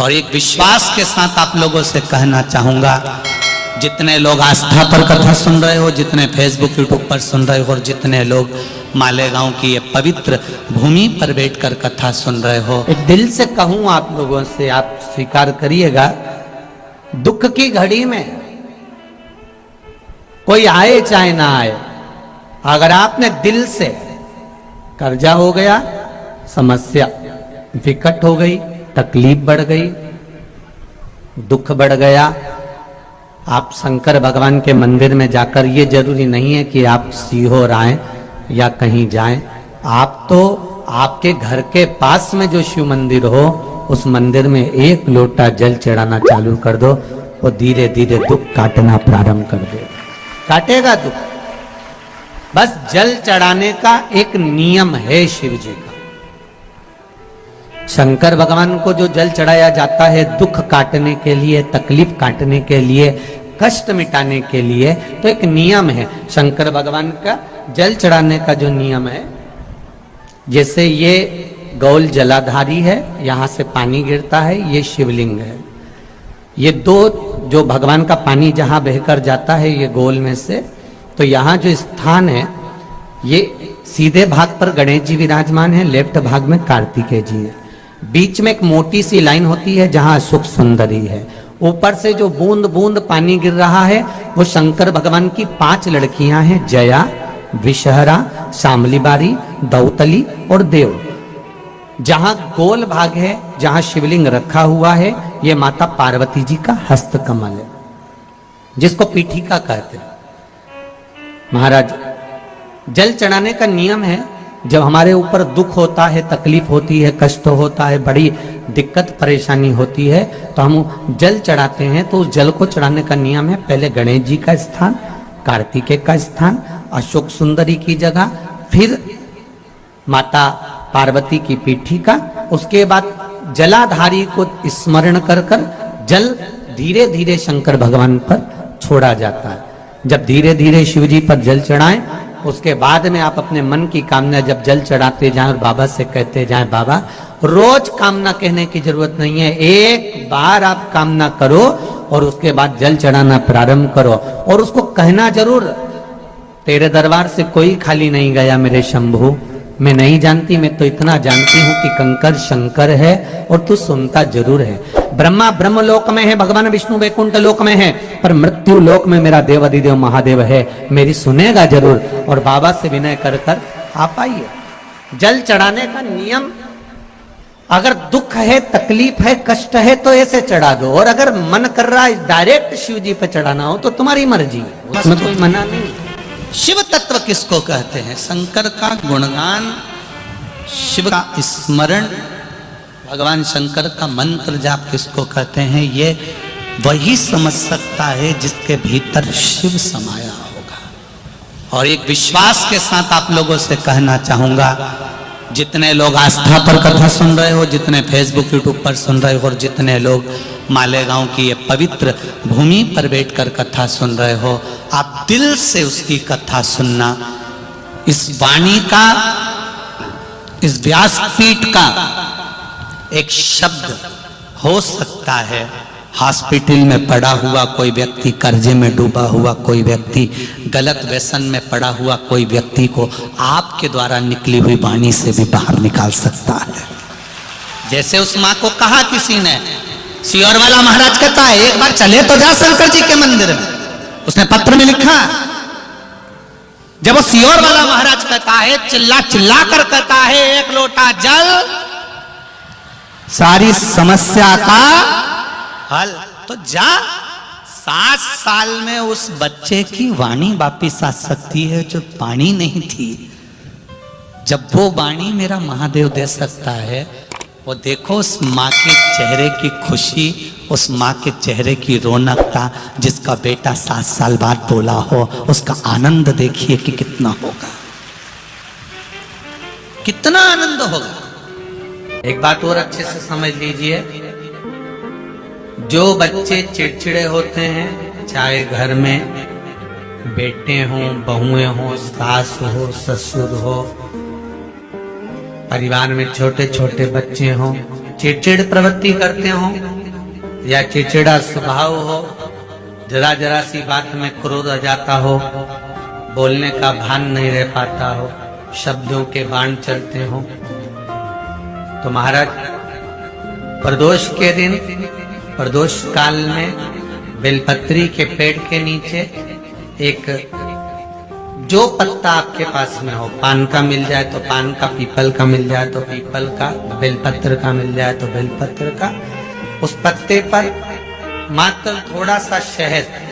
और एक विश्वास के साथ आप लोगों से कहना चाहूंगा, जितने लोग आस्था पर कथा सुन रहे हो, जितने फेसबुक यूट्यूब पर सुन रहे हो, और जितने लोग मालेगांव की ये पवित्र भूमि पर बैठकर कथा सुन रहे हो, एक दिल से कहूं आप लोगों से, आप स्वीकार करिएगा, दुख की घड़ी में कोई आए चाहे ना आए, अगर आपने दिल से, कर्जा हो गया, समस्या विकट हो गई, तकलीफ बढ़ गई, दुख बढ़ गया, आप शंकर भगवान के मंदिर में जाकर, ये जरूरी नहीं है कि आप सीहोर आए या कहीं जाएं, आप तो आपके घर के पास में जो शिव मंदिर हो, उस मंदिर में एक लोटा जल चढ़ाना चालू कर दो, वो धीरे धीरे दुख काटना प्रारंभ कर दे, काटेगा दुख। बस जल चढ़ाने का एक नियम है शिव जी का। शंकर भगवान को जो जल चढ़ाया जाता है दुख काटने के लिए, तकलीफ काटने के लिए, कष्ट मिटाने के लिए, तो एक नियम है शंकर भगवान का जल चढ़ाने का जो नियम है। जैसे ये गौल जलाधारी है, यहां से पानी गिरता है, ये शिवलिंग है, ये दो जो भगवान का पानी जहां बहकर जाता है ये गोल में से, तो यहाँ जो स्थान है ये सीधे भाग पर गणेश जी विराजमान है, लेफ्ट भाग में कार्तिकेय जी है, बीच में एक मोटी सी लाइन होती है जहां सुख सुंदरी है, ऊपर से जो बूंद बूंद पानी गिर रहा है वो शंकर भगवान की 5 लड़कियां हैं, जया, विषहरा, शामलीबारी, दौतली और देव। जहां गोल भाग है, जहां शिवलिंग रखा हुआ है, ये माता पार्वती जी का हस्त कमल है, जिसको पीठिका कहते हैं। महाराज, जल चढ़ाने का नियम है, जब हमारे ऊपर दुख होता है, तकलीफ होती है, कष्ट होता है, बड़ी दिक्कत परेशानी होती है, तो हम जल चढ़ाते हैं। तो उस जल को चढ़ाने का नियम है, पहले गणेश जी का स्थान, कार्तिकेय का स्थान, अशोक सुंदरी की जगह, फिर माता पार्वती की पीठिका, उसके बाद जलाधारी को स्मरण कर कर जल धीरे धीरे शंकर भगवान पर छोड़ा जाता है। जब धीरे धीरे शिव जी पर जल चढ़ाएं, उसके बाद में आप अपने मन की कामना जब जल चढ़ाते जाएं और बाबा से कहते जाएं, बाबा रोज कामना कहने की जरूरत नहीं है, एक बार आप कामना करो और उसके बाद जल चढ़ाना प्रारंभ करो, और उसको कहना जरूर, तेरे दरबार से कोई खाली नहीं गया मेरे शंभू, मैं नहीं जानती, मैं तो इतना जानती हूं कि कंकर शंकर है और तू सुनता जरूर है। ब्रह्मा ब्रह्म लोक में है, भगवान विष्णु वैकुंठ लोक में है, पर मृत्यु लोक में मेरा देव अधिदेव महादेव है, मेरी सुनेगा जरूर। और बाबा से विनय कर कर आप आइए। जल चढ़ाने का नियम, अगर दुख है, तकलीफ है, कष्ट है तो ऐसे चढ़ा दो, और अगर मन कर रहा है डायरेक्ट शिव जी पे चढ़ाना हो तो तुम्हारी मर्जी है, उसमें कोई मना नहीं। शिव तत्व किसको कहते हैं? शंकर का गुणगान, शिव का स्मरण, भगवान शंकर का मंत्र जाप किसको कहते हैं? ये वही समझ सकता है जिसके भीतर शिव समाया होगा। और एक विश्वास के साथ आप लोगों से कहना चाहूंगा, जितने लोग आस्था पर कथा सुन रहे हो, जितने फेसबुक यूट्यूब पर सुन रहे हो, और जितने लोग मालेगांव की ये पवित्र भूमि पर बैठकर कथा सुन रहे हो, आप दिल से उसकी कथा सुनना। इस वाणी का, इस व्यासपीठ का एक शब्द हो सकता है, हॉस्पिटल में पड़ा हुआ कोई व्यक्ति, कर्जे में डूबा हुआ कोई व्यक्ति, गलत व्यसन में पड़ा हुआ कोई व्यक्ति को आपके द्वारा निकली हुई वाणी से भी बाहर निकाल सकता है। जैसे उस माँ को कहा किसी ने, सियोर वाला महाराज कहता है एक बार चले तो जा शंकर जी के मंदिर में, उसने पत्र में लिखा। जब वो सियोर वाला महाराज कहता है, चिल्ला चिल्ला कर कहता है, एक लोटा जल सारी समस्या का हल, तो जा। 7 साल में उस बच्चे की वाणी वापिस आ सकती है जो वाणी नहीं थी। जब वो वाणी मेरा महादेव दे सकता है, वो देखो उस माँ के चेहरे की खुशी, उस माँ के चेहरे की रौनकता, जिसका बेटा 7 साल बाद बोला हो, उसका आनंद देखिए कि कितना होगा, कितना आनंद होगा। एक बात और अच्छे से समझ लीजिए, जो बच्चे चिड़चिड़े होते हैं, चाहे घर में बेटे हों, बहुएं हों, सास हो, ससुर हो, परिवार में छोटे छोटे बच्चे हों, चिड़चिड़ प्रवृत्ति करते हो या चिड़चिड़ा स्वभाव हो, जरा जरा सी बात में क्रोध आ जाता हो, बोलने का भान नहीं रह पाता हो, शब्दों के बाण चलते हो, तो महाराज प्रदोष के दिन, प्रदोष काल में बेलपत्री के पेड़ के नीचे एक जो पत्ता आपके पास में हो, पान का मिल जाए तो पान का, पीपल का मिल जाए तो पीपल का, बेलपत्र का मिल जाए तो बेलपत्र का, उस पत्ते पर मात्र थोड़ा सा शहद